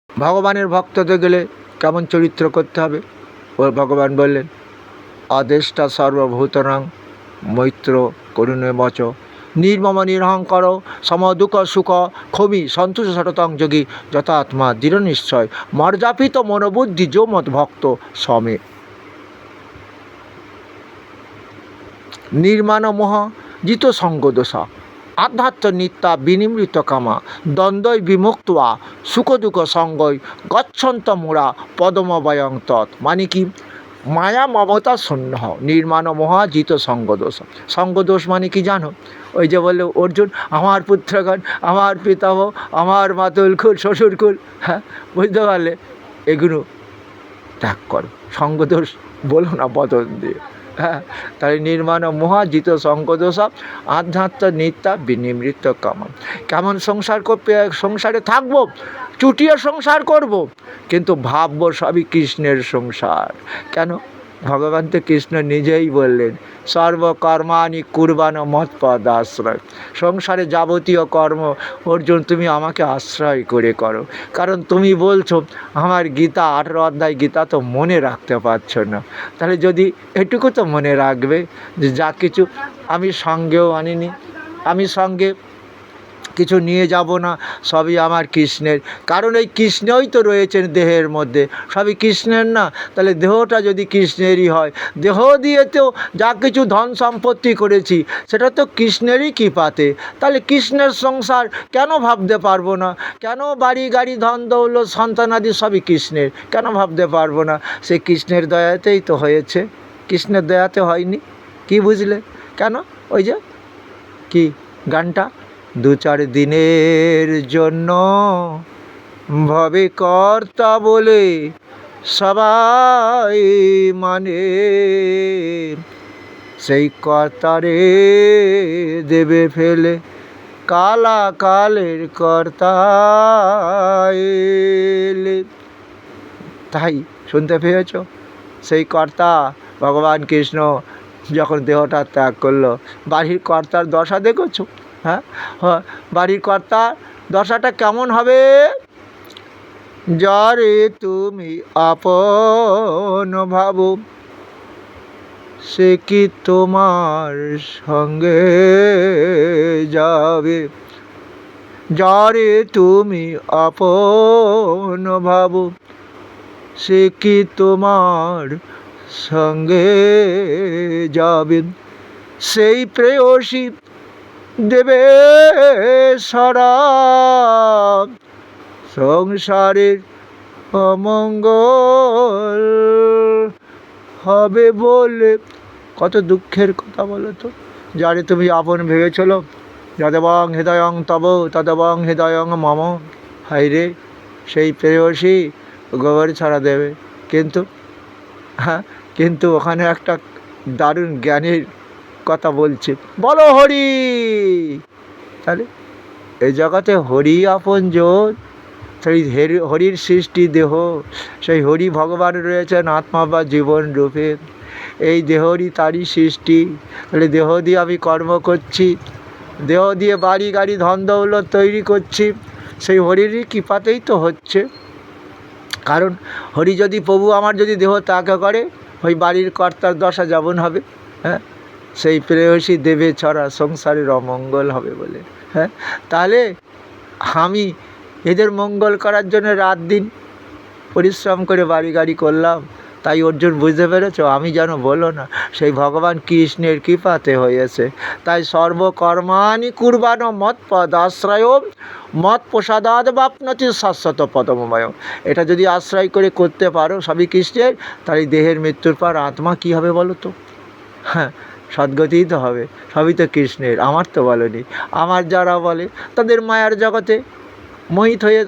ভগবানের ভক্ত হতে গেলে কেমন চরিত্র করতে হবে? ও ভগবান বললেন, আদেষ্টা সর্বভূতনাং মৈত্র করুণে বচ নির্মম নিরহংকর সমদুঃখ সুখ ক্ষমি সন্তুষ্ট সততং যোগী যথাত্মা দৃঢ় নিশ্চয় মর্যাপিত মনোবুদ্ধি যো মত ভক্ত সমে নির্মাণ মোহ জিত সঙ্গদোষা আধ্যাত্ম নিত্যা বিনিমৃত কামা দ্বন্দ্বই বিমুক্তা সুখ দুঃখ সঙ্গই গচ্ছন্ত মোরা পদমবয়ং তৎ। মানে কি? মায়া মমতা শূন্য হও, নির্মাণ মোহা জিত সঙ্গদোষ। সঙ্গদোষ মানে কি জানো? ওই যে বললো অর্জুন, আমার পুত্রগণ, আমার পিতামহ, আমার মাতুলকুল শ্বশুরকুল, হ্যাঁ, বুঝতে পারলে? এগুলো ত্যাগ করো, সঙ্গদোষ বলো না বদন দিয়ে। হ্যাঁ, তাই নির্মাণ মোহা জিত সঙ্গদোষ আধ্যাত্ম নিত্যা বিনিমৃত কাম। কেমন সংসার সংসারে থাকবো, চুটিয়ে সংসার করব, কিন্তু ভাববো সবই কৃষ্ণের সংসার। কেন? ভগবান তো কৃষ্ণ নিজেই বললেন, সর্বকর্মাণি কুর্বাণ মৎপদ আশ্রয়। সংসারে যাবতীয় কর্ম অর্জুন তুমি আমাকে আশ্রয় করে করো, কারণ তুমি বলছো আমার গীতা 18 অধ্যায় গীতা তো মনে রাখতে পারছো না। তাহলে যদি এটুকু তো মনে রাখবে যে যা কিছু আমি সঙ্গেও আনিনি, আমি সঙ্গে কিছু নিয়ে যাব না, সবই আমার কৃষ্ণের। কারণ এই কৃষ্ণই তো রয়েছেন দেহের মধ্যে, সবই কৃষ্ণের না? তাহলে দেহটা যদি কৃষ্ণেরই হয়, দেহ দিয়ে তো যা কিছু ধন সম্পত্তি করেছি সেটা তো কৃষ্ণেরই কৃপাতে। তাহলে কৃষ্ণের সংসার কেন ভাবতে পারবো না? কেন বাড়ি গাড়ি ধন দৌলত সন্তানাদি সবই কৃষ্ণের, কেন ভাবতে পারবো না? সে কৃষ্ণের দয়াতেই তো হয়েছে, কৃষ্ণের দয়াতে হয়নি। কি বুঝলে? কেন? ওই যে কি গানটা, 2-4 দিনের জন্য ভবে কর্তা বলে সবাই মানে, সেই কর্তারে দেবে ফেলে কালা কালের কর্তা এলে। তাই শুনতে পেয়েছ? সেই কর্তা ভগবান কৃষ্ণ যখন দেহটা ত্যাগ করলো, বাড়ির কর্তার দশা দেখেছো? হ্যাঁ, বাড়ির কর্তার দশাটা কেমন হবে? যারে তুমি আপন ভাবো সে কি তোমার সঙ্গে যাবে। যারে তুমি আপন ভাবো সে কি তোমার সঙ্গে যাবে। সেই প্রেয়সী দেবে শরাব সংসারের অমঙ্গল হবে বলে। কত দুঃখের কথা বলো তো। যারে তুমি আপন ভেবেছিল, যদবং হৃদয়ং তব তদবং হৃদয়ং মম। হাই রে, সেই প্রেয়সী গোবর ছাড়া দেবে। কিন্তু হ্যাঁ, কিন্তু ওখানে একটা দারুণ জ্ঞানের কথা বলছে, বলো হরি। তাহলে এই জগতে হরি আপনজন, সেই হরির সৃষ্টি দেহ, সেই হরি ভগবান রয়েছেন আত্মা বা জীবন রূপে, এই দেহরই তারই সৃষ্টি। তাহলে দেহ দিয়ে আমি কর্ম করছি, দেহ দিয়ে বাড়ি গাড়ি ধন দৌলত তৈরি করছি, সেই হরিরই কৃপাতেই তো হচ্ছে। কারণ হরি যদি, প্রভু আমার যদি দেহ ত্যাগ করে, ওই বাড়ির কর্তার দশা যেমন হবে, হ্যাঁ, সেই প্রেয়সী দেবে ছড়া সংসারের অমঙ্গল হবে বলে। হ্যাঁ, তাহলে আমি এদের মঙ্গল করার জন্য রাত দিন পরিশ্রম করে বাড়ি গাড়ি করলাম। তাই অর্জুন বুঝতে পেরেছ, আমি যেন বলো না, সেই ভগবান কৃষ্ণের কৃপাতে হয়েছে। তাই সর্বকর্মাণি কুর্বাণ মৎপদ আশ্রয় মৎ প্রসাদাদ বাপ্নতি শাশ্বত পদমময়। এটা যদি আশ্রয় করে করতে পারো সবই কৃষ্ণের, তাই দেহের মৃত্যুর পর আত্মা কী হবে বলো তো? হ্যাঁ, সদ্গতিই তো হবে, সবই তো কৃষ্ণের। আমার তো বলেনি। আমার যারা বলে তাদের মায়ার জগতে মোহিত হয়ে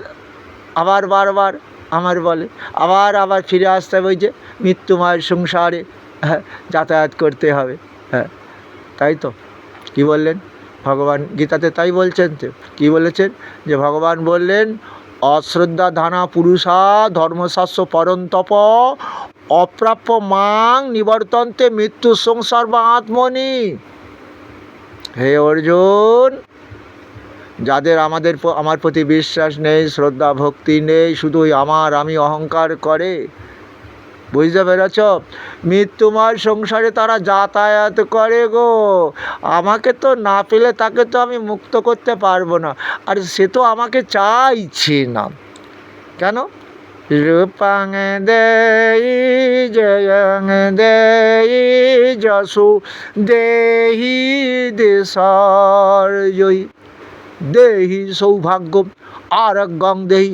আবার বারবার আমার বলে, আবার ফিরে আসতে হবে ওই যে মৃত্যুময়ের সংসারে, হ্যাঁ, যাতায়াত করতে হবে। হ্যাঁ, তাই তো কি বললেন ভগবান গীতাতে? তাই বলছেন তো। কী বলেছেন? যে ভগবান বললেন, অশ্রদ্ধা ধানা পুরুষা ধর্মশাস্ত্র পরন্তপ অপ্রাপ্য মাং নিবর্তন্তে মৃত্যু সংসার বা আত্মনি। হে অর্জুন, যাদের আমার প্রতি বিশ্বাস নেই, শ্রদ্ধা ভক্তি নেই, শুধুই আমি অহংকার করে, বুঝতে পেরেছ? মৃত্যুময় সংসারে তারা যাতায়াত করে গো। আমাকে তো না পেলে তাকে তো আমি মুক্ত করতে পারবো না, আর সে তো আমাকে চাইছে না। কেন? রূপাং দেহি জয়ং দেহি যশু দেহি দেশার্যই দেহি সৌভাগ্য আরোগ্যং দেহি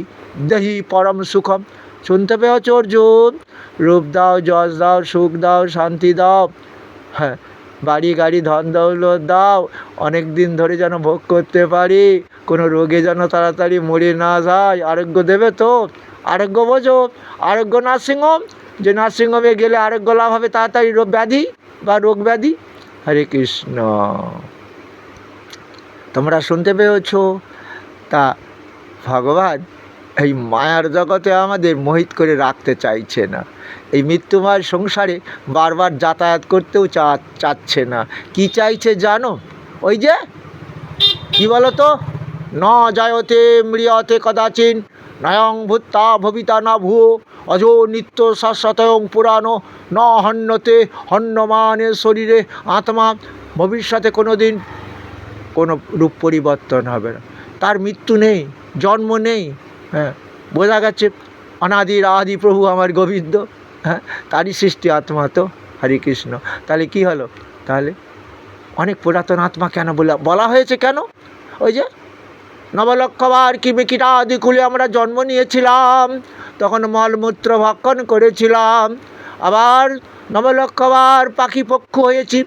দেহি পরম সুখম। শুনতে পেয়েছ অর্জুন? রূপ দাও, যশ দাও, সুখ দাও, শান্তি দাও, হ্যাঁ, বাড়ি গাড়ি ধন দৌলত দাও, অনেক দিন ধরে যেন ভোগ করতে পারি, কোনো রোগে যেন তাড়াতাড়ি মরে না যায়। আরোগ্য দেবে তো? আরোগ্য বোঝো? আরোগ্য নার্সিংহোম, যে নার্সিংহোমে গেলে আরোগ্য লাভ হবে তাড়াতাড়ি রোগ ব্যাধি বা রোগ ব্যাধি। হরে কৃষ্ণ। তোমরা শুনতে পেয়েছ? তা ভগবান এই মায়ার জগতে আমাদের মোহিত করে রাখতে চাইছে না। এই মৃত্যুময় সংসারে বারবার যাতায়াত করতেও চাচ্ছে না। কি চাইছে জানো? ওই যে কি বলো তো, ন জায়তে ম্রিয়তে কদাচিন নয়ং ভূত্তা ভবিতা না ভুয়ো অজো নিত্য শাশ্বতং পুরানো ন হন্যতে হন্যমানের শরীরে আত্মা। ভবিষ্যতে কোনো দিন কোনো রূপ পরিবর্তন হবে না, তার মৃত্যু নেই, জন্ম নেই। হ্যাঁ, বোঝা গেছে? অনাদির আদি প্রভু আমার গোবিন্দ, হ্যাঁ, তারই সৃষ্টি আত্মা তো। হরে কৃষ্ণ। তাহলে কি হলো? তাহলে অনেক পুরাতন আত্মা কেন বলা হয়েছে? কেন? ওই যে নবলক্ষবার কিমিকিটাদি কুলে আমরা জন্ম নিয়েছিলাম, তখন মলমূত্র ভক্ষণ করেছিলাম, আবার নবলক্ষবার পাখি পক্ষ হয়েছি,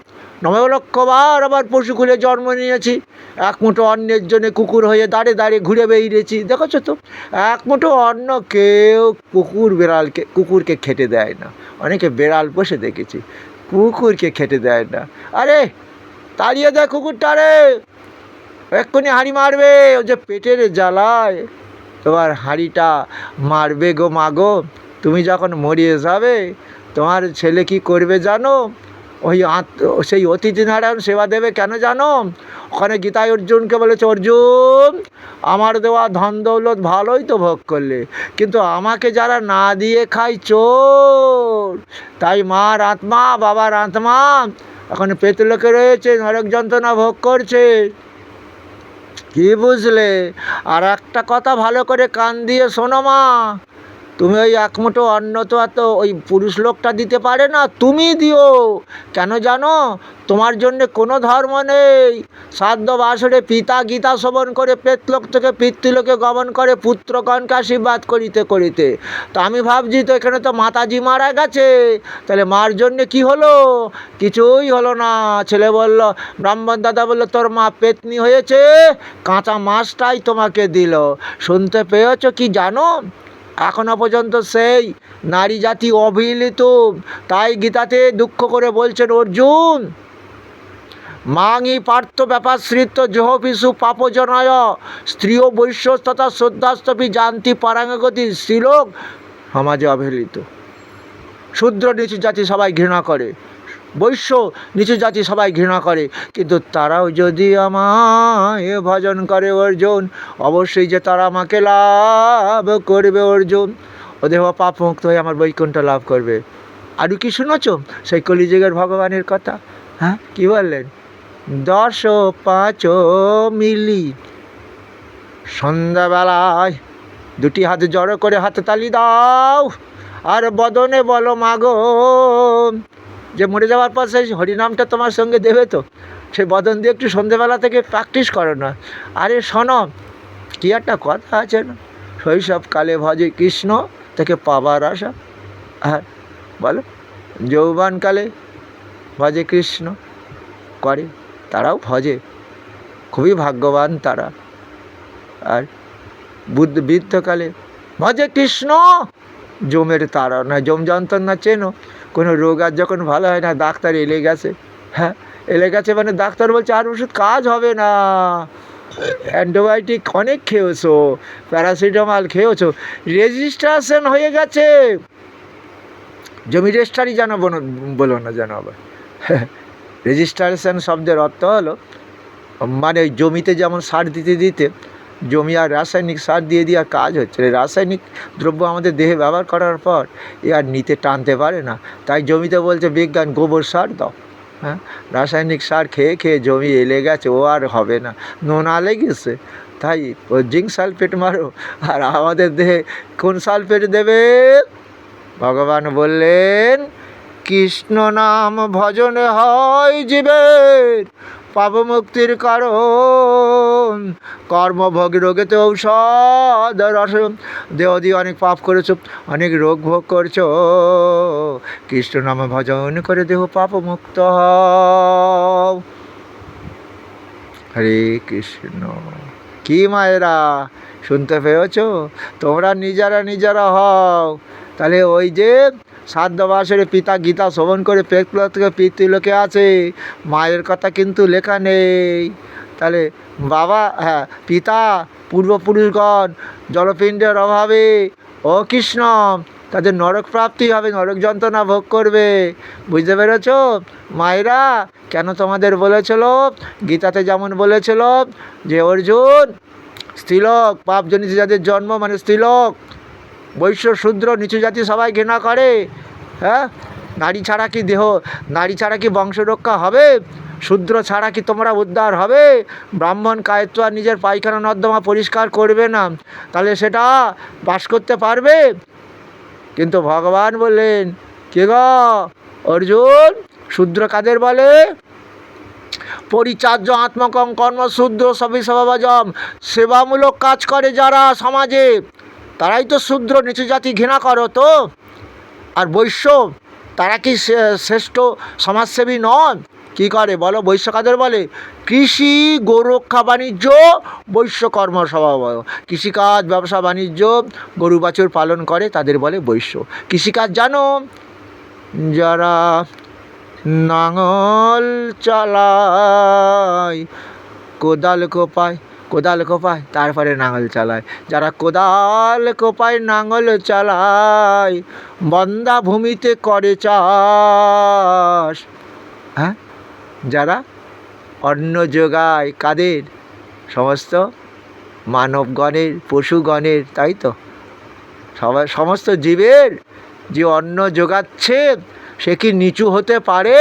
নবলক্ষবার আবার পশুকুলে জন্ম নিয়েছি, এক মুঠো অন্নের জন্য কুকুর হয়ে দাঁড়ে দাঁড়িয়ে ঘুরে বেরিয়েছি। দেখেছো তো, এক মুঠো অন্ন কেউ কুকুরকে খেতে দেয় না। অনেকে বেড়াল পোষে দেখেছি, কুকুরকে খেতে দেয় না। আরে তাড়িয়ে দেয় কুকুরটা, রে এক্ষুনি হাঁড়ি মারবে, ও যে পেটের জ্বালায় তোমার হাঁড়িটা মারবে গো মাগো। তুমি যখন মরিয়ে যাবে, তোমার ছেলে কি করবে জানো? সেই অতিথি নারায়ণ সেবা দেবে। কেন জানো? ওখানে গীতায় অর্জুনকে বলেছে, অর্জুন আমার দেওয়া ধন দৌলত ভালোই তো ভোগ করলে, কিন্তু আমাকে যারা না দিয়ে খায় চোর। তাই মার আত্মা, বাবার আত্মা এখন পেতলোকে রয়েছে, নরক যন্ত্রণা ভোগ করছে। কি বুঝলে? আর একটা কথা ভালো করে কান দিয়ে শোনো মা, তুমি ওই এক মুঠো অন্ন তো এত ওই পুরুষ লোকটা দিতে পারে না, তুমি দিও। কেন জানো? তোমার জন্যে কোনো ধর্ম নেই। শ্রাদ্ধ বাসরে পিতা গীতা শ্রবণ করে প্রেতলোক থেকে পিতৃলোকে গমন করে পুত্রগণকে আশীর্বাদ করিতে করিতে। তো আমি ভাবছি তো এখানে তো মাতাজি মারা গেছে, তাহলে মার জন্যে কি হলো? কিছুই হলো না। ছেলে বলল, ব্রাহ্মণ দাদা বলল, তোর মা পেতনি হয়েছে, কাঁচা মাছটাই তোমাকে দিল। শুনতে পেয়েছ কি জানো? এখনো পর্যন্ত সেই নারী জাতি অবহেলিত। তাই গীতাতে দুঃখ করে বলছেন অর্জুন, মাঙি পার্থ ব্যাপাশ্রিত জহপিসু পাপজনায় স্ত্রীয় বৈশ্য তথা শ্রদ্ধাস্তপি জানতি পারাঙ্গতি। স্ত্রীলোক সমাজে অবহেলিত, শূদ্র নিচু জাতি সবাই ঘৃণা করে, বৈশ্য নিচু জাতি সবাই ঘৃণা করে, কিন্তু তারাও যদি আমায় ভজন করে অর্জুন, অবশ্যই যে তারা আমাকে লাভ করবে অর্জুন। ও দেহ পাপ মুক্ত হয়ে আমার বৈকুণ্ঠ লাভ করবে। আরও কি শুনেছ সেই কলিযুগের ভগবানের কথা? হ্যাঁ, কি বললেন? 10-5 মিলি সন্ধ্যাবেলায় দুটি হাত জড়ো করে হাতে তালি দাও, আর বদনে বলো মাগো। যে মরে যাওয়ার পর সেই হরিনামটা তোমার সঙ্গে দেবে তো, সেই বদন দিয়ে একটু সন্ধ্যেবেলা থেকে প্র্যাকটিস করো না। আরে শোনো, কি একটা কথা আছে না, শৈশবকালে ভজে কৃষ্ণ থেকে পাবার আশা। হ্যাঁ বলো, যৌবনকালে ভজে কৃষ্ণ করে, তারাও ভজে, খুবই ভাগ্যবান তারা। আর বৃদ্ধকালে ভজে কৃষ্ণ জমের তারা না, জম যন্ত্রণা চেনো? কোনো রোগ আর যখন ভালো হয় না, ডাক্তার এলে গেছে, হ্যাঁ এলে গেছে মানে ডাক্তার বলছে আর ওষুধ কাজ হবে না, অ্যান্টিবায়োটিক অনেক খেয়েছো, প্যারাসিটামল খেয়েছো, রেজিস্ট্রেশন হয়ে গেছে। জমি রেজিস্ট্রারি বলো না যেন আবার। রেজিস্ট্রেশন শব্দের অর্থ হলো মানে ওই জমিতে যেমন সার দিতে দিতে জমি আর রাসায়নিক সার দিয়ে দেওয়ার কাজ হচ্ছে। রাসায়নিক দ্রব্য আমাদের দেহে ব্যবহার করার পর এ আর নিতে টানতে পারে না, তাই জমিতে বলছে বিজ্ঞান গোবর সার দাও। হ্যাঁ, রাসায়নিক সার খেয়ে খেয়ে জমি এলে গেছে, ও আর হবে না, নোনা লেগেছে, তাই ও জিঙ্ক সালফেট মারো। আর আমাদের দেহে কোন সালফেট দেবে? ভগবান বললেন কৃষ্ণ নাম ভজনে হয় জীবের পাপমুক্তির কারণ, কর্মভোগ রোগেতে ঔষধ রস, দেহ দিয়ে অনেক পাপ করেছো, অনেক রোগ ভোগ করছো, কৃষ্ণ নাম ভজন করে দেহ পাপমুক্ত হও। হরে কৃষ্ণ। কি মায়েরা শুনতে পেয়েছ? তোমরা নিজেরা হও। তাহলে ওই যে সাধ্যবাসরে পিতা গীতা শ্রবণ করে থেকে পিতৃলোকে আছে, মায়ের কথা কিন্তু লেখা নেই। তাহলে বাবা, হ্যাঁ, পিতা পূর্বপুরুষগণ জলপিণ্ডের অভাবে ও কৃষ্ণ তাদের নরক প্রাপ্তি হবে, নরক যন্ত্রণা ভোগ করবে। বুঝতে পেরেছ মায়েরা? কেন তোমাদের বলেছিল গীতাতে যেমন বলেছিল যে অর্জুন, স্ত্রীলোক পাপজনিত যাদের জন্ম, মানে স্ত্রীলোক, বৈশ্য শূদ্র নিচু জাতি সবাই ঘৃণা করে। হ্যাঁ, নারী ছাড়া কি দেহ, নারী ছাড়া কি বংশ রক্ষা হবে? শূদ্র ছাড়া কি তোমরা উদ্ধার হবে? ব্রাহ্মণ কায়ত্ব আর নিজের পায়খানা নর্দমা পরিষ্কার করবে না, তাহলে সেটা বাস করতে পারবে? কিন্তু ভগবান বললেন কে গো অর্জুন, শূদ্র কাদের বলে? পরিচার্য আত্মকং কর্মশূদ্র সবই স্বভাবজম, সেবামূলক কাজ করে যারা সমাজে, তারাই তো শূদ্র নিচু জাতি ঘৃণা করো তো। আর বৈশ্য তারা কি শ্রেষ্ঠ সমাজসেবী নন? কী করে বলো? বৈশ্য কাদের বলে? কৃষি, গোরক্ষা, বাণিজ্য, বৈশ্য কর্ম স্বভাব। কৃষিকাজ, ব্যবসা বাণিজ্য, গরু বাছুর পালন করে, তাদের বলে বৈশ্য। কৃষিকাজ জানো? যারা নাঙল চালায়, কোদাল কোপায় তারপরে নাঙল চালায়, যারা কোদাল কোপায় নাঙল চালায়, বন্দা ভূমিতে করে চাষ। হ্যাঁ, যারা অন্ন যোগায় কাদের? সমস্ত মানবগণের, পশুগণের, তাই তো? সমস্ত জীবের যে অন্ন যোগাচ্ছে সে কি নিচু হতে পারে?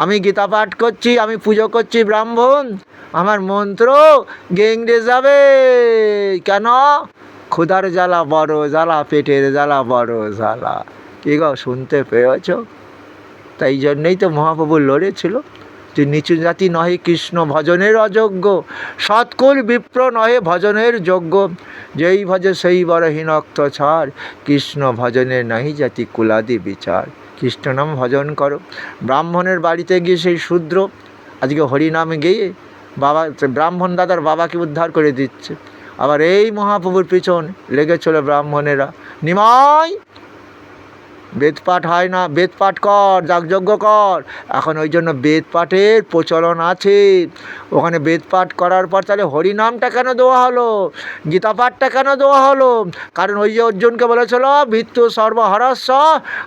আমি গীতা পাঠ করছি, আমি পুজো করছি ব্রাহ্মণ, আমার মন্ত্র গেংড়ে যাবে কেন? ক্ষুধার জ্বালা বড় জ্বালা, পেটের জ্বালা বড় জ্বালা। কি গো শুনতে পেয়েছ? তাই জন্যেই তো মহাপ্রভু লড়েছিল যে নিচু জাতি নহে কৃষ্ণ ভজনের অযোগ্য, সৎকুল বিপ্র নহে ভজনের যোগ্য, যেই ভজে সেই বড় হীনক্ত ছাড়, কৃষ্ণ ভজনের নাহি জাতি কুলাদি বিচার। কৃষ্ণ নাম ভজন করো। ব্রাহ্মণের বাড়িতে গিয়ে সেই শূদ্র আজকে হরিনাম গেয়ে বাবা, ব্রাহ্মণ দাদার বাবাকে উদ্ধার করে দিচ্ছে। আবার এই মহাপ্রভুর পিছন লেগেছিল ব্রাহ্মণেরা, নিমাই বেদপাঠ হয় না, বেদপাঠ কর, যাগযজ্ঞ কর। এখন ওই জন্য বেদপাঠের প্রচলন আছে। ওখানে বেদপাঠ করার পর তাহলে হরিনামটা কেন দেওয়া হলো, গীতা পাঠটা কেন দেওয়া হলো? কারণ ওই যে অর্জুনকে বলেছিল মৃত্যু সর্বহরস্য,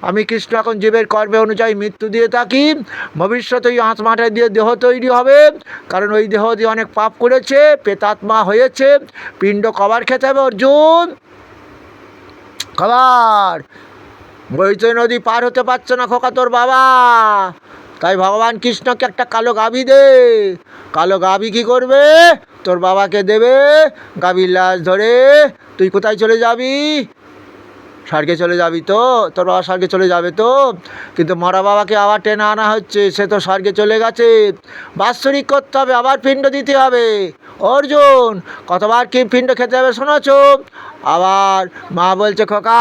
আমি কৃষ্ণ এখন জীবের কর্মে অনুযায়ী মৃত্যু দিয়ে থাকি, ভবিষ্যতে ওই আত্মাটা দিয়ে দেহ তৈরি হবে, কারণ ওই দেহ দিয়ে অনেক পাপ করেছে, প্রেতাত্মা হয়েছে, পিণ্ড কবার খেতে হবে অর্জুন, কবার। বৈতরণী নদী পার হতে পারছে না খোকা তোর বাবা, তাই ভগবান কৃষ্ণকে একটা কালো গাভী দে। কালো গাভী কী করবে? তোর বাবাকে দেবে, গাভীর লাশ ধরে তুই কোথায় চলে যাবি? স্বর্গে চলে যাবি তো, তোর বাবা স্বর্গে চলে যাবে তো। কিন্তু মরা বাবাকে আবার টেনে আনা হচ্ছে, সে তো স্বর্গে চলে গেছে, বাৎসরিক করতে হবে, আবার পিণ্ড দিতে হবে। অর্জুন কতবার কি পিণ্ড খেতে হবে শোনাছ? আবার মা বলছে খোকা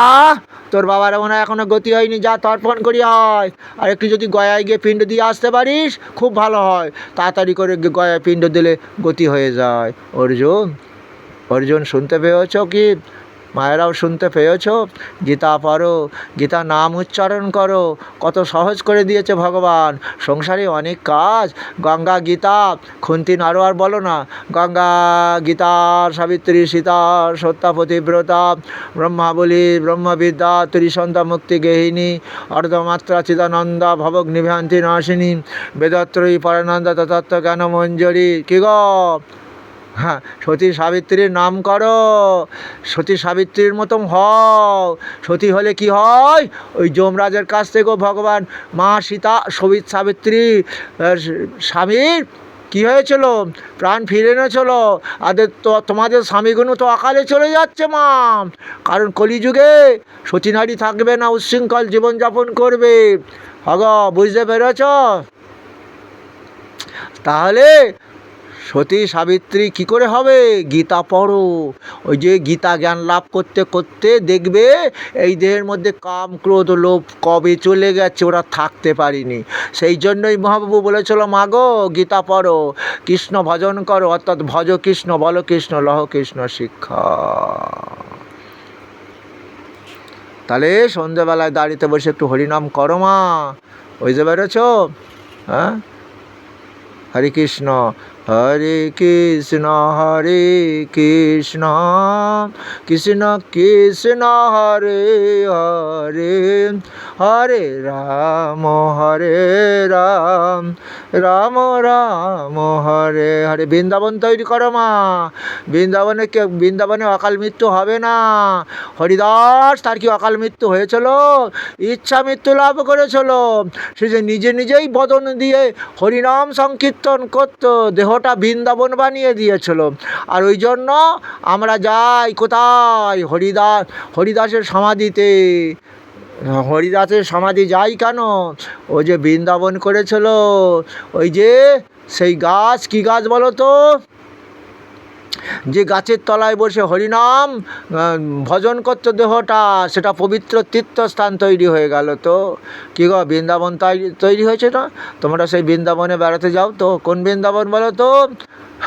তোর বাবার মনে হয় এখনও গতি হয়নি, যা তর্পণ করি হয়, আর একটু যদি গয়ায় গিয়ে পিণ্ড দিয়ে আসতে পারিস খুব ভালো হয়, তাড়াতাড়ি করে গয়ায় পিণ্ড দিলে গতি হয়ে যায়। অর্জুন শুনতে পেয়েছ কি? মায়েরাও শুনতে পেয়েছ? গীতা পড়ো, গীতা নাম উচ্চারণ করো, কত সহজ করে দিয়েছে ভগবান। সংসারে অনেক কাজ, গঙ্গা গীতা, খুন্তি নাড়োয়ার বলো না, গঙ্গা গীতা সাবিত্রী সীতা সত্যাপতিব্রতা ব্রহ্মাবলী ব্রহ্মবিদ্যা ত্রিসন্ধ্যা মুক্তি গেহিনী অর্ধমাত্রা চিদানন্দা ভবগ্নিভ্রান্তি নাশিনী বেদত্রয়ী পরানন্দা তত্ত্ব জ্ঞান মঞ্জরি। কি গো? হ্যাঁ, সতী সাবিত্রীর নাম করো, সতী সাবিত্রীর মতন হও। সতী হলে কি হয়? ওই যমরাজের কাছ থেকেও ভগবান মা সীতা সাবিত্রী স্বামীর কী হয়েছিল? প্রাণ ফিরে এনেছিল। তো তোমাদের স্বামীগুলো তো অকালে চলে যাচ্ছে মা, কারণ কলিযুগে সতী নারী থাকবে না, উচ্ছৃঙ্খল জীবনযাপন করবে। বুঝতে পেরেছ? তাহলে সতী সাবিত্রী কি করে হবে? গীতা পড়ো। ওই যে গীতা জ্ঞান লাভ করতে করতে দেখবে এই দেহের মধ্যে কাম ক্রোধ লোভ কবে চলে গেছে, ওরা থাকতে পারিনি। সেই জন্যই মহাপ্রভু বলেছিল, মাগো গীতা পড়ো, কৃষ্ণ ভজন করো, অর্থাৎ ভজ কৃষ্ণ, বল কৃষ্ণ, লহ কৃষ্ণ শিক্ষা। তাহলে সন্ধ্যেবেলায় দাঁড়িতে বসে একটু হরিনাম করো মা। বুঝতে পেরেছ? হ্যাঁ, হরে কৃষ্ণ হরে কৃষ্ণ কৃষ্ণ কৃষ্ণ হরে হরে, হরে রাম রাম রাম হরে হরে। বৃন্দাবন তৈরি করো মা। বৃন্দাবনে অকাল মৃত্যু হবে না। হরিদাস তার কি অকাল মৃত্যু হয়েছিল? ইচ্ছা মৃত্যু লাভ করেছিল। সে যে নিজেই বদন দিয়ে হরিনাম সংকীর্তন করতো, দেহটা বৃন্দাবন বানিয়ে দিয়েছিল। আর ওই জন্য আমরা যাই কোথায়? হরিদাসের সমাধিতে। হরিদাসের সমাধি যাই কেন? ও যে বৃন্দাবন করেছিল। ওই যে সেই গাছ, কি গাছ বলো তো? যে গাছের তলায় বসে হরিনাম ভজন করতো দেহটা, সেটা পবিত্র তীর্থস্থান তৈরি হয়ে গেল। তো কী গো, বৃন্দাবন তৈরি হয়েছে না? তোমরা সেই বৃন্দাবনে বেড়াতে যাও তো। কোন বৃন্দাবন বলো তো?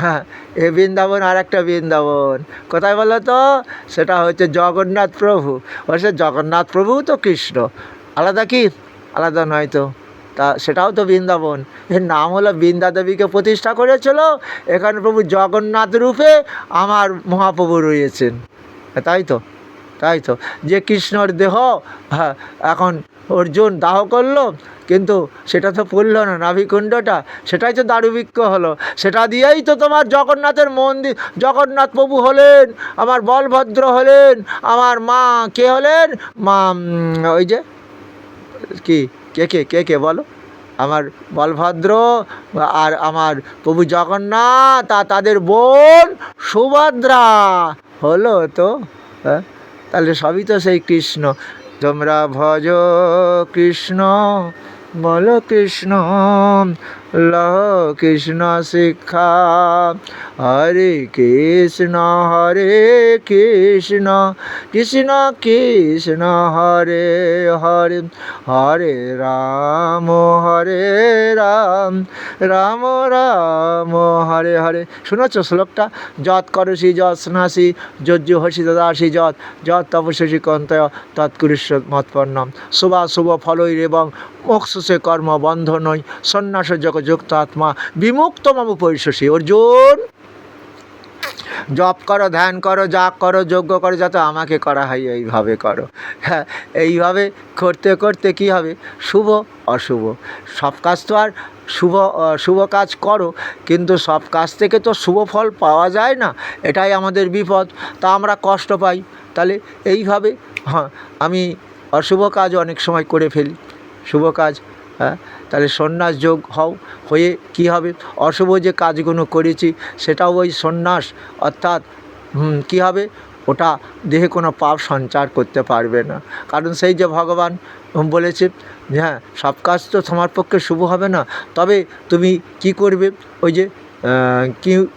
হ্যাঁ, এ বৃন্দাবন আর একটা বৃন্দাবন কোথায় বলো তো? সেটা হচ্ছে জগন্নাথ প্রভু। সে জগন্নাথ প্রভু তো কৃষ্ণ, আলাদা কি? আলাদা নয় তো। তা সেটাও তো বৃন্দাবন। এর নাম হলো বৃন্দা দেবীকে প্রতিষ্ঠা করেছিল। এখানে প্রভু জগন্নাথ রূপে আমার মহাপ্রভু রয়েছেন। তাই তো যে কৃষ্ণর দেহ, হ্যাঁ, এখন অর্জুন দাহ করলো, কিন্তু সেটা তো পড়লো না, নাভিকুণ্ডটা, সেটাই তো দারুভিক্ষ হলো। সেটা দিয়েই তো তোমার জগন্নাথের মন্দির, জগন্নাথ প্রভু হলেন, আমার বলভদ্র হলেন, আমার মা কে হলেন? মা ওই যে কি, কে বলো? আমার বলভদ্র আর আমার প্রভু জগন্নাথ আর তাদের বোন সুভদ্রা হলো তো। হ্যাঁ, তাহলে সবই তো সেই কৃষ্ণ। তোমরা ভজ কৃষ্ণ, বলো কৃষ্ণ, লহ কৃষ্ণ শিক্ষা। হরে কৃষ্ণ কৃষ্ণ কৃষ্ণ হরে হরে, হরে রাম রাম রাম হরে হরে। শুনেছ শ্লোকটা? যৎ করসি যৎ স্নাসি যজ্জু হসি দাসি যৎ তপস্যসি কন্তয় তৎকুরিষ্য মৎপন্নম শুভ ফলৈর এবং মোক্ষসে কর্ম বন্ধনই সন্ন্যাস যুক্ত আত্মা বিমুক্ত মামু পরিশসী। অর্জুন, জপ করো, ধ্যান করো, যাগ করো, যজ্ঞ করো, যাতে আমাকে করা হয় এইভাবে করো। হ্যাঁ, এইভাবে করতে করতে কী হবে? শুভ অশুভ সব কাজ তো আর শুভ কাজ করো, কিন্তু সব কাজ থেকে তো শুভ ফল পাওয়া যায় না। এটাই আমাদের বিপদ। তা আমরা কষ্ট পাই। তাহলে এইভাবে, হ্যাঁ, আমি অশুভ কাজ অনেক সময় করে ফেলি, শুভ কাজ। হ্যাঁ, তাহলে সন্ন্যাস যোগ হয়ে কী হবে? অশুভ যে কাজগুলো করেছি সেটাও ওই সন্ন্যাস, অর্থাৎ কী হবে? ওটা দেহে কোনো পাপ সঞ্চার করতে পারবে না। কারণ সেই যে ভগবান বলেছে, হ্যাঁ, সব কাজ তো তোমার পক্ষে শুভ হবে না, তবে তুমি কি করবে? ওই যে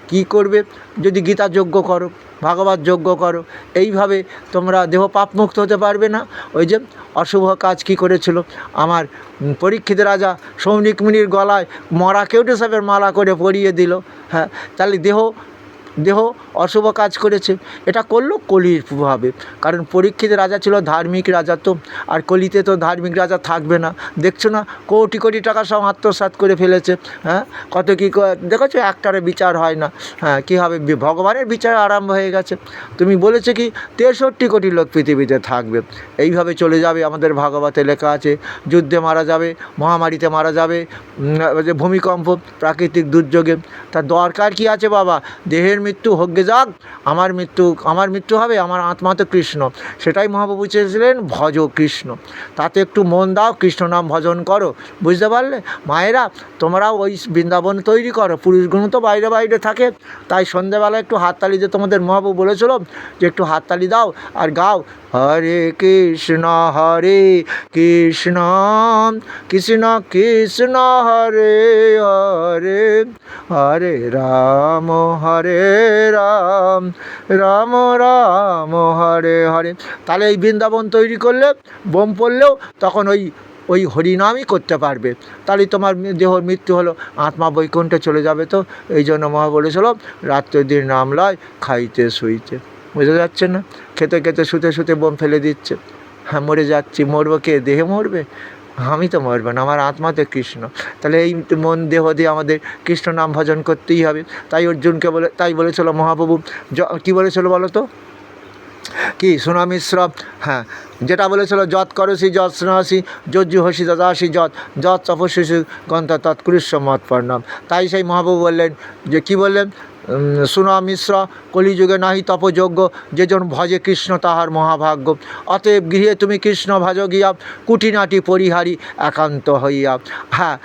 কি করবে? যদি গীতা যজ্ঞ করো, ভাগবত যজ্ঞ করো, এইভাবে তোমরা দেহ পাপমুক্ত হতে পারবে না। ওই যে অশুভ কাজ কি করেছিল আমার পরীক্ষিত রাজা সৌনিক মুনির গলায় মরা কেউটে সাপের মালা করে পরিয়ে দিল। হ্যাঁ, তাহলে দেহ দেহ অশুভ কাজ করেছে, এটা করলো কলির প্রভাবে। কারণ পরীক্ষিত রাজা ছিল ধার্মিক রাজা, তো আর কলিতে তো ধার্মিক রাজা থাকবে না। দেখছো না কোটি কোটি টাকা সব আত্মসাৎ করে ফেলেছে। হ্যাঁ, কত কী দেখেছো, একটারে বিচার হয় না। হ্যাঁ, কী হবে, ভগবানের বিচার আরম্ভ হয়ে গেছে। তুমি বলেছে কি 63 কোটি লোক পৃথিবীতে থাকবে, এইভাবে চলে যাবে। আমাদের ভাগবতে লেখা আছে যুদ্ধে মারা যাবে, মহামারীতে মারা যাবে, যে ভূমিকম্প, প্রাকৃতিক দুর্যোগে। তার দরকার কি আছে বাবা, দেহের মৃত্যু হোক গে যাক, আমার মৃত্যু হবে, আমার আত্মা তো কৃষ্ণ। সেটাই মহাপ্রভু চেয়েছিলেন, ভজ কৃষ্ণ। তাতে একটু মন দাও, কৃষ্ণ নাম ভজন করো। বুঝতে পারলে মায়েরা, তোমরাও ওই বৃন্দাবন তৈরি করো। পুরুষগুলো তো বাইরে বাইরে থাকে, তাই সন্ধ্যেবেলা একটু হাততালি দিয়ে, তোমাদের মহাপ্রভু বলেছিল যে একটু হাততালি দাও আর গাও, হরে কৃষ্ণ কৃষ্ণ কৃষ্ণ কৃষ্ণ হরে হরে, হরে রাম রাম রাম হরে হরে। তাহলে এই বৃন্দাবন তৈরি করলে, বোম পড়লেও তখন ওই হরিনামই করতে পারবে। তাহলে তোমার দেহর মৃত্যু হলো, আত্মা বৈকুণ্ঠে চলে যাবে। তো এই জন্য মহা বলেছিল রাত্রে দিন নাম লয়, খাইতে শুইতে। বুঝতে যাচ্ছে না, খেতে খেতে শুতে শুতে বোম ফেলে দিচ্ছে। হ্যাঁ, মরে যাচ্ছি, মরবো কে, দেহে মরবে? আমি তো মরবো না, আমার আত্মা তো কৃষ্ণ। তাহলে এই মন দেহ দিয়ে আমাদের কৃষ্ণ নাম ভজন করতেই হবে। তাই অর্জুনকে তাই বলেছিল মহাপ্রভু, কী বলেছিল বলো তো, কি সোনা মিশ্র, হ্যাঁ, যেটা বলেছিল যৎ করসি যৎ স্নেহসি যজ্জু হসি দাদাসি যৎ তপস্বী গন্ত তৎকৃষ্য মত প্রণাম। তাই সেই মহাপ্রভু বললেন যে, কি বললেন, সুনা মিশ্র কলিযুগে নাহি তপযোগ্য, যেজন ভজে কৃষ্ণ তাহার মহাভাগ্য। অতএব গৃহে তুমি কৃষ্ণ ভজ গিয়া, কুটিনাটি পরিহারি একান্ত হইয়া। হ্যাঁ,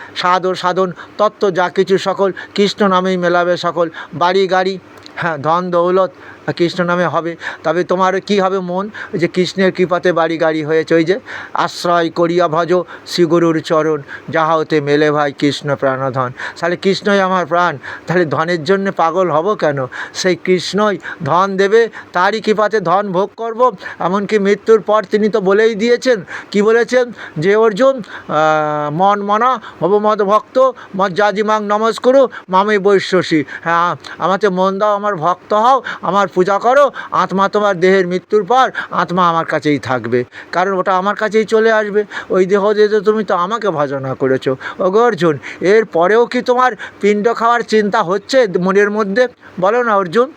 সাধন তত্ত্ব যা কিছু সকল কৃষ্ণ নামেই মেলাবে সকল। বাড়ি গাড়ি, হ্যাঁ, ধন দৌলত কৃষ্ণ নামে হবে। তবে তোমার কি হবে মন, যে কৃষ্ণের কৃপাতে বাড়ি গাড়ি হয়েছে। ওই যে আশ্রয় করিয়া ভজ শ্রীগুরুর চরণ, যাহা হতে মেলে ভাই কৃষ্ণ প্রাণধন। তাহলে কৃষ্ণই আমার প্রাণ, তাহলে ধনের জন্যে পাগল হব কেন? সেই কৃষ্ণই ধন দেবে, তারই কৃপাতে ধন ভোগ করব। এমনকি মৃত্যুর পর তিনি তো বলেই দিয়েছেন, কি বলেছেন, যে অর্জুন মন মনা হব মদ ভক্ত মজ্জাজিমাং নমস্কুরু মামে বৈশ্যসী। হ্যাঁ, আমাকে মন দাও, আমার ভক্ত হও, আমার পূজা করো। আত্মা তোমার দেহের মৃত্যুর পর আত্মা আমার কাছেই থাকবে, কারণ ওটা আমার কাছেই চলে আসবে। ওই দেহ দিয়ে তুমি তো আমাকে ভজনা করেছো। ওগো অর্জুন, এর পরেও কি তোমার পিণ্ড খাওয়ার চিন্তা হচ্ছে মনের মধ্যে? বলো না অর্জুন।